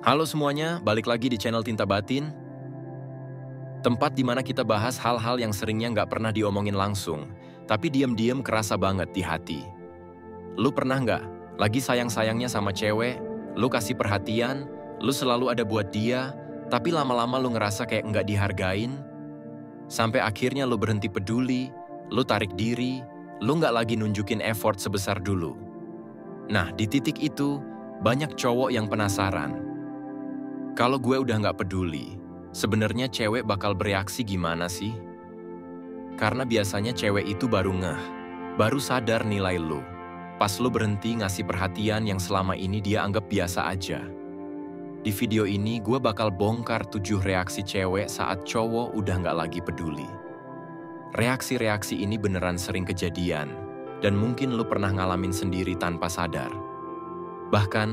Halo semuanya, balik lagi di channel Tinta Batin, tempat di mana kita bahas hal-hal yang seringnya nggak pernah diomongin langsung, tapi diam-diam kerasa banget di hati. Lu pernah nggak lagi sayang-sayangnya sama cewek, lu kasih perhatian, lu selalu ada buat dia, tapi lama-lama lu ngerasa kayak nggak dihargain, sampai akhirnya lu berhenti peduli, lu tarik diri, lu nggak lagi nunjukin effort sebesar dulu. Nah, di titik itu, banyak cowok yang penasaran. Kalau gue udah nggak peduli, sebenarnya cewek bakal bereaksi gimana sih? Karena biasanya cewek itu baru ngeh, baru sadar nilai lu. Pas lu berhenti ngasih perhatian yang selama ini dia anggap biasa aja. Di video ini gue bakal bongkar 7 reaksi cewek saat cowok udah nggak lagi peduli. Reaksi-reaksi ini beneran sering kejadian, dan mungkin lu pernah ngalamin sendiri tanpa sadar. Bahkan,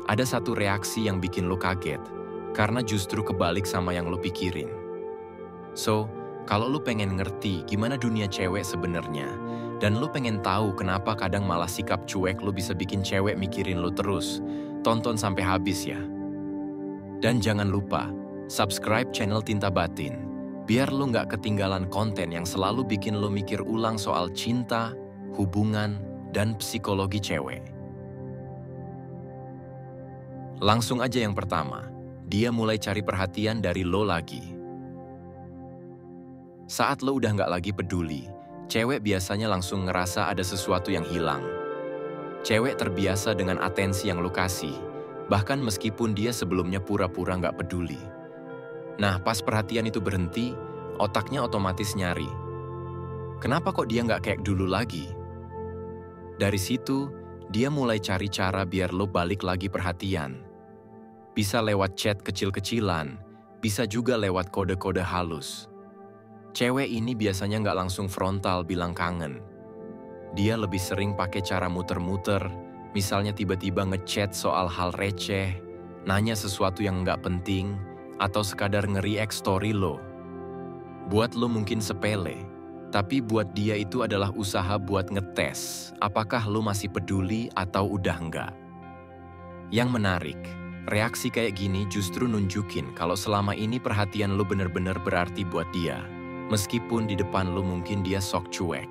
ada satu reaksi yang bikin lu kaget, karena justru kebalik sama yang lu pikirin. So, kalau lu pengen ngerti gimana dunia cewek sebenarnya, dan lu pengen tahu kenapa kadang malah sikap cuek lu bisa bikin cewek mikirin lu terus, tonton sampai habis ya. Dan jangan lupa, subscribe channel Tinta Batin, biar lu nggak ketinggalan konten yang selalu bikin lu mikir ulang soal cinta, hubungan, dan psikologi cewek. Langsung aja yang pertama. Dia mulai cari perhatian dari lo lagi. Saat lo udah nggak lagi peduli, cewek biasanya langsung ngerasa ada sesuatu yang hilang. Cewek terbiasa dengan atensi yang lo kasih, bahkan meskipun dia sebelumnya pura-pura nggak peduli. Nah, pas perhatian itu berhenti, otaknya otomatis nyari. Kenapa kok dia nggak kayak dulu lagi? Dari situ, dia mulai cari cara biar lo balik lagi perhatian. Bisa lewat chat kecil-kecilan, bisa juga lewat kode-kode halus. Cewek ini biasanya nggak langsung frontal bilang kangen. Dia lebih sering pakai cara muter-muter, misalnya tiba-tiba ngechat soal hal receh, nanya sesuatu yang nggak penting, atau sekadar nge-react story lo. Buat lo mungkin sepele, tapi buat dia itu adalah usaha buat ngetes apakah lo masih peduli atau udah enggak. Yang menarik, reaksi kayak gini justru nunjukin kalau selama ini perhatian lu bener-bener berarti buat dia, meskipun di depan lu mungkin dia sok cuek.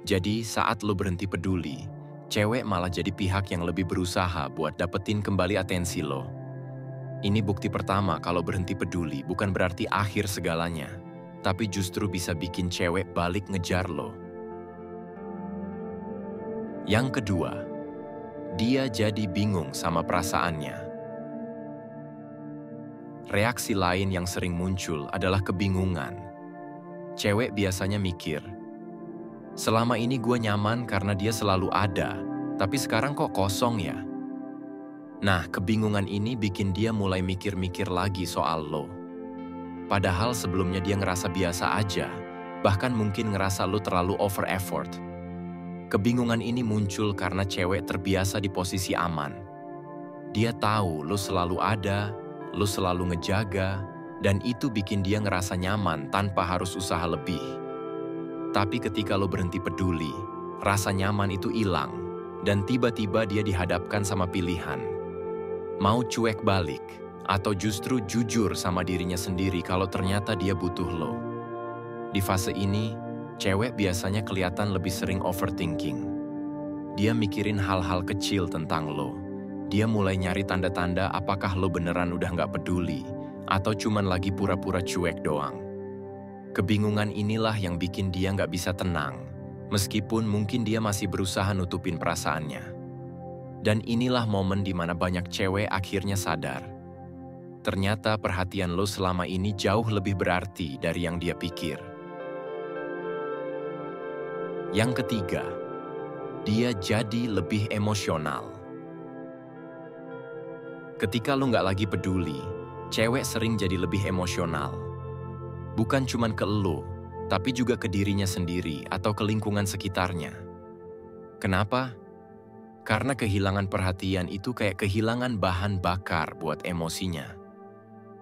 Jadi saat lu berhenti peduli, cewek malah jadi pihak yang lebih berusaha buat dapetin kembali atensi lo. Ini bukti pertama kalau berhenti peduli bukan berarti akhir segalanya, tapi justru bisa bikin cewek balik ngejar lo. Yang kedua, dia jadi bingung sama perasaannya. Reaksi lain yang sering muncul adalah kebingungan. Cewek biasanya mikir, selama ini gue nyaman karena dia selalu ada, tapi sekarang kok kosong ya? Nah, kebingungan ini bikin dia mulai mikir-mikir lagi soal lo. Padahal sebelumnya dia ngerasa biasa aja, bahkan mungkin ngerasa lo terlalu over effort. Kebingungan ini muncul karena cewek terbiasa di posisi aman. Dia tahu lo selalu ada, lu selalu ngejaga, dan itu bikin dia ngerasa nyaman tanpa harus usaha lebih. Tapi ketika lu berhenti peduli, rasa nyaman itu hilang, dan tiba-tiba dia dihadapkan sama pilihan. Mau cuek balik, atau justru jujur sama dirinya sendiri kalau ternyata dia butuh lo. Di fase ini, cewek biasanya kelihatan lebih sering overthinking. Dia mikirin hal-hal kecil tentang lo. Dia mulai nyari tanda-tanda apakah lo beneran udah nggak peduli, atau cuman lagi pura-pura cuek doang. Kebingungan inilah yang bikin dia nggak bisa tenang, meskipun mungkin dia masih berusaha nutupin perasaannya. Dan inilah momen di mana banyak cewek akhirnya sadar. Ternyata perhatian lo selama ini jauh lebih berarti dari yang dia pikir. Yang ketiga, dia jadi lebih emosional. Ketika lo nggak lagi peduli, cewek sering jadi lebih emosional. Bukan cuman ke lo, tapi juga ke dirinya sendiri atau ke lingkungan sekitarnya. Kenapa? Karena kehilangan perhatian itu kayak kehilangan bahan bakar buat emosinya.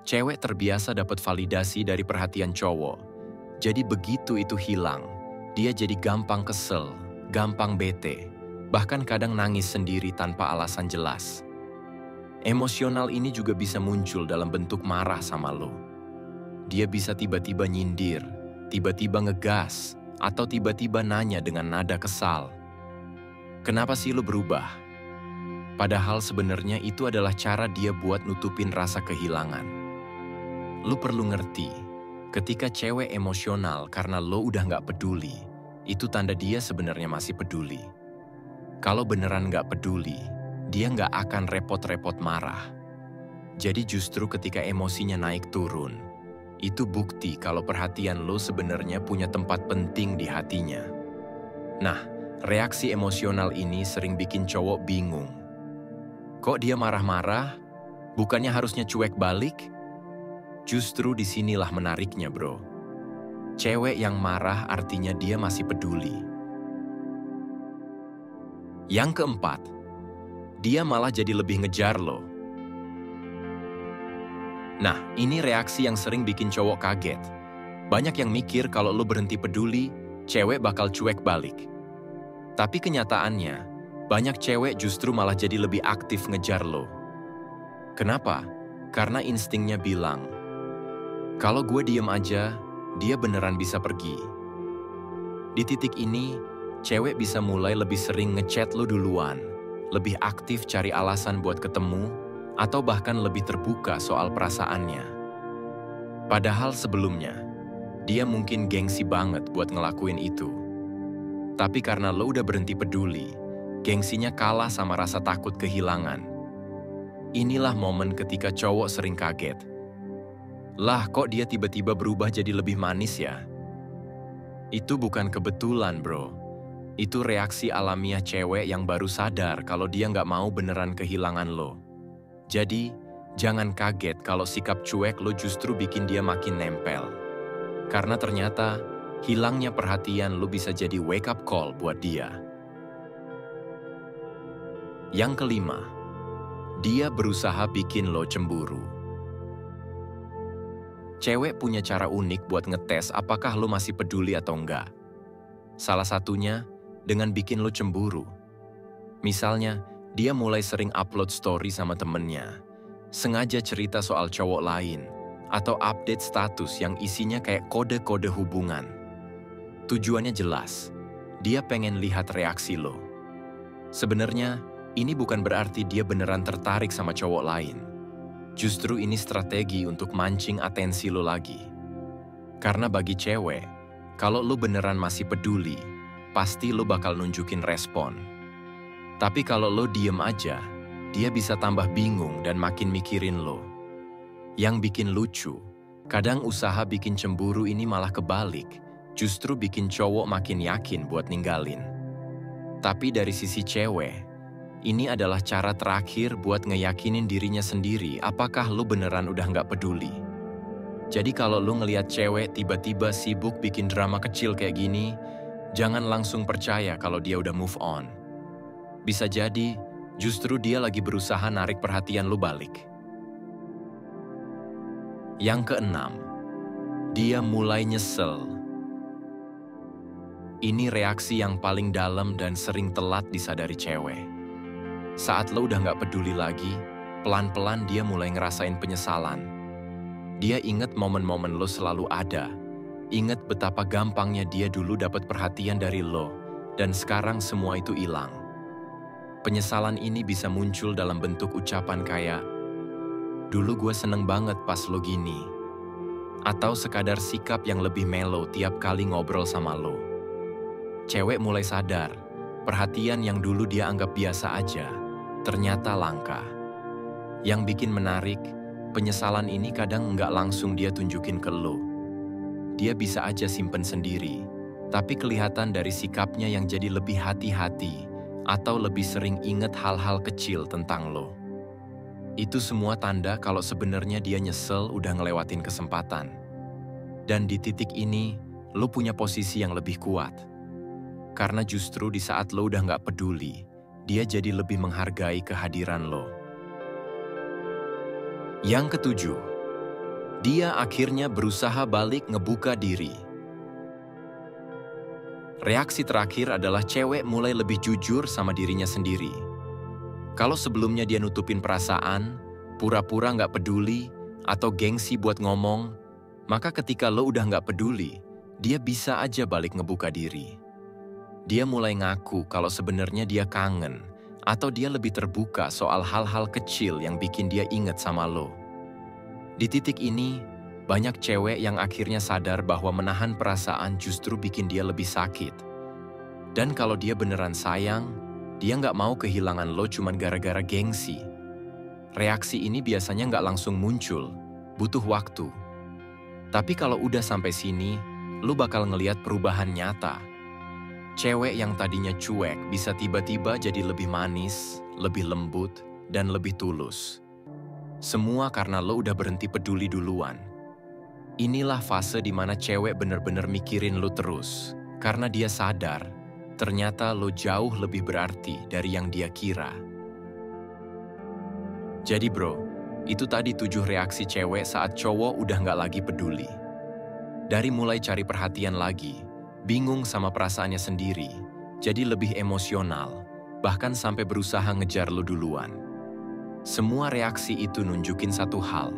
Cewek terbiasa dapat validasi dari perhatian cowok. Jadi begitu itu hilang, dia jadi gampang kesel, gampang bete, bahkan kadang nangis sendiri tanpa alasan jelas. Emosional ini juga bisa muncul dalam bentuk marah sama lo. Dia bisa tiba-tiba nyindir, tiba-tiba ngegas, atau tiba-tiba nanya dengan nada kesal. Kenapa sih lo berubah? Padahal sebenarnya itu adalah cara dia buat nutupin rasa kehilangan. Lo perlu ngerti, ketika cewek emosional karena lo udah nggak peduli, itu tanda dia sebenarnya masih peduli. Kalau beneran nggak peduli, dia nggak akan repot-repot marah. Jadi justru ketika emosinya naik turun, itu bukti kalau perhatian lo sebenarnya punya tempat penting di hatinya. Nah, reaksi emosional ini sering bikin cowok bingung. Kok dia marah-marah? Bukannya harusnya cuek balik? Justru disinilah menariknya, bro. Cewek yang marah artinya dia masih peduli. Yang keempat, dia malah jadi lebih ngejar lo. Nah, ini reaksi yang sering bikin cowok kaget. Banyak yang mikir kalau lo berhenti peduli, cewek bakal cuek balik. Tapi kenyataannya, banyak cewek justru malah jadi lebih aktif ngejar lo. Kenapa? Karena instingnya bilang, kalau gue diem aja, dia beneran bisa pergi. Di titik ini, cewek bisa mulai lebih sering ngechat lo duluan, lebih aktif cari alasan buat ketemu, atau bahkan lebih terbuka soal perasaannya. Padahal sebelumnya, dia mungkin gengsi banget buat ngelakuin itu. Tapi karena lo udah berhenti peduli, gengsinya kalah sama rasa takut kehilangan. Inilah momen ketika cowok sering kaget. Lah, kok dia tiba-tiba berubah jadi lebih manis ya? Itu bukan kebetulan, bro. Itu reaksi alamiah cewek yang baru sadar kalau dia nggak mau beneran kehilangan lo. Jadi, jangan kaget kalau sikap cuek lo justru bikin dia makin nempel. Karena ternyata, hilangnya perhatian lo bisa jadi wake up call buat dia. Yang kelima, dia berusaha bikin lo cemburu. Cewek punya cara unik buat ngetes apakah lo masih peduli atau enggak. Salah satunya dengan bikin lo cemburu. Misalnya, dia mulai sering upload story sama temennya, sengaja cerita soal cowok lain, atau update status yang isinya kayak kode-kode hubungan. Tujuannya jelas, dia pengen lihat reaksi lo. Sebenarnya, ini bukan berarti dia beneran tertarik sama cowok lain. Justru ini strategi untuk mancing atensi lo lagi. Karena bagi cewek, kalau lo beneran masih peduli, pasti lo bakal nunjukin respon. Tapi kalau lo diem aja, dia bisa tambah bingung dan makin mikirin lo. Yang bikin lucu, kadang usaha bikin cemburu ini malah kebalik, justru bikin cowok makin yakin buat ninggalin. Tapi dari sisi cewek, ini adalah cara terakhir buat ngeyakinin dirinya sendiri apakah lo beneran udah nggak peduli. Jadi kalau lo ngelihat cewek tiba-tiba sibuk bikin drama kecil kayak gini, jangan langsung percaya kalau dia udah move on. Bisa jadi, justru dia lagi berusaha narik perhatian lo balik. Yang keenam, dia mulai nyesel. Ini reaksi yang paling dalam dan sering telat disadari cewek. Saat lo udah nggak peduli lagi, pelan-pelan dia mulai ngerasain penyesalan. Dia inget momen-momen lo selalu ada, inget betapa gampangnya dia dulu dapat perhatian dari lo, dan sekarang semua itu hilang. Penyesalan ini bisa muncul dalam bentuk ucapan kayak, dulu gue seneng banget pas lo gini, atau sekadar sikap yang lebih mellow tiap kali ngobrol sama lo. Cewek mulai sadar, perhatian yang dulu dia anggap biasa aja, ternyata langka. Yang bikin menarik, penyesalan ini kadang nggak langsung dia tunjukin ke lo. Dia bisa aja simpen sendiri, tapi kelihatan dari sikapnya yang jadi lebih hati-hati atau lebih sering inget hal-hal kecil tentang lo. Itu semua tanda kalau sebenarnya dia nyesel udah ngelewatin kesempatan. Dan di titik ini, lo punya posisi yang lebih kuat. Karena justru di saat lo udah nggak peduli, dia jadi lebih menghargai kehadiran lo. Yang ketujuh, dia akhirnya berusaha balik ngebuka diri. Reaksi terakhir adalah cewek mulai lebih jujur sama dirinya sendiri. Kalau sebelumnya dia nutupin perasaan, pura-pura nggak peduli, atau gengsi buat ngomong, maka ketika lo udah nggak peduli, dia bisa aja balik ngebuka diri. Dia mulai ngaku kalau sebenarnya dia kangen, atau dia lebih terbuka soal hal-hal kecil yang bikin dia inget sama lo. Di titik ini, banyak cewek yang akhirnya sadar bahwa menahan perasaan justru bikin dia lebih sakit. Dan kalau dia beneran sayang, dia nggak mau kehilangan lo cuman gara-gara gengsi. Reaksi ini biasanya nggak langsung muncul, butuh waktu. Tapi kalau udah sampai sini, lo bakal ngeliat perubahan nyata. Cewek yang tadinya cuek bisa tiba-tiba jadi lebih manis, lebih lembut, dan lebih tulus. Semua karena lo udah berhenti peduli duluan. Inilah fase di mana cewek bener-bener mikirin lo terus, karena dia sadar, ternyata lo jauh lebih berarti dari yang dia kira. Jadi bro, itu tadi 7 reaksi cewek saat cowok udah nggak lagi peduli. Dari mulai cari perhatian lagi, bingung sama perasaannya sendiri, jadi lebih emosional, bahkan sampai berusaha ngejar lo duluan. Semua reaksi itu nunjukin satu hal.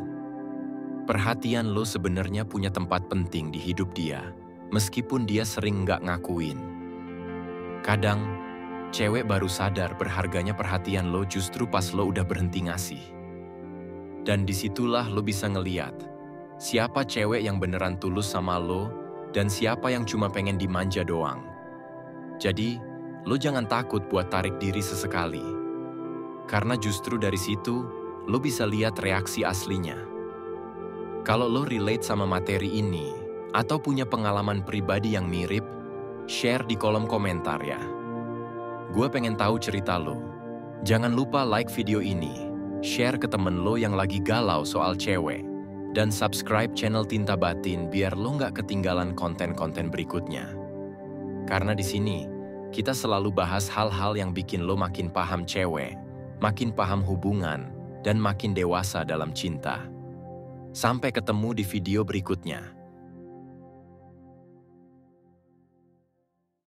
Perhatian lo sebenarnya punya tempat penting di hidup dia, meskipun dia sering nggak ngakuin. Kadang, cewek baru sadar berharganya perhatian lo justru pas lo udah berhenti ngasih. Dan disitulah lo bisa ngeliat, siapa cewek yang beneran tulus sama lo, dan siapa yang cuma pengen dimanja doang. Jadi, lo jangan takut buat tarik diri sesekali. Karena justru dari situ, lo bisa lihat reaksi aslinya. Kalau lo relate sama materi ini, atau punya pengalaman pribadi yang mirip, share di kolom komentar ya. Gue pengen tahu cerita lo. Jangan lupa like video ini, share ke temen lo yang lagi galau soal cewek, dan subscribe channel Tinta Batin biar lo nggak ketinggalan konten-konten berikutnya. Karena di sini, kita selalu bahas hal-hal yang bikin lo makin paham cewek, makin paham hubungan, dan makin dewasa dalam cinta. Sampai ketemu di video berikutnya.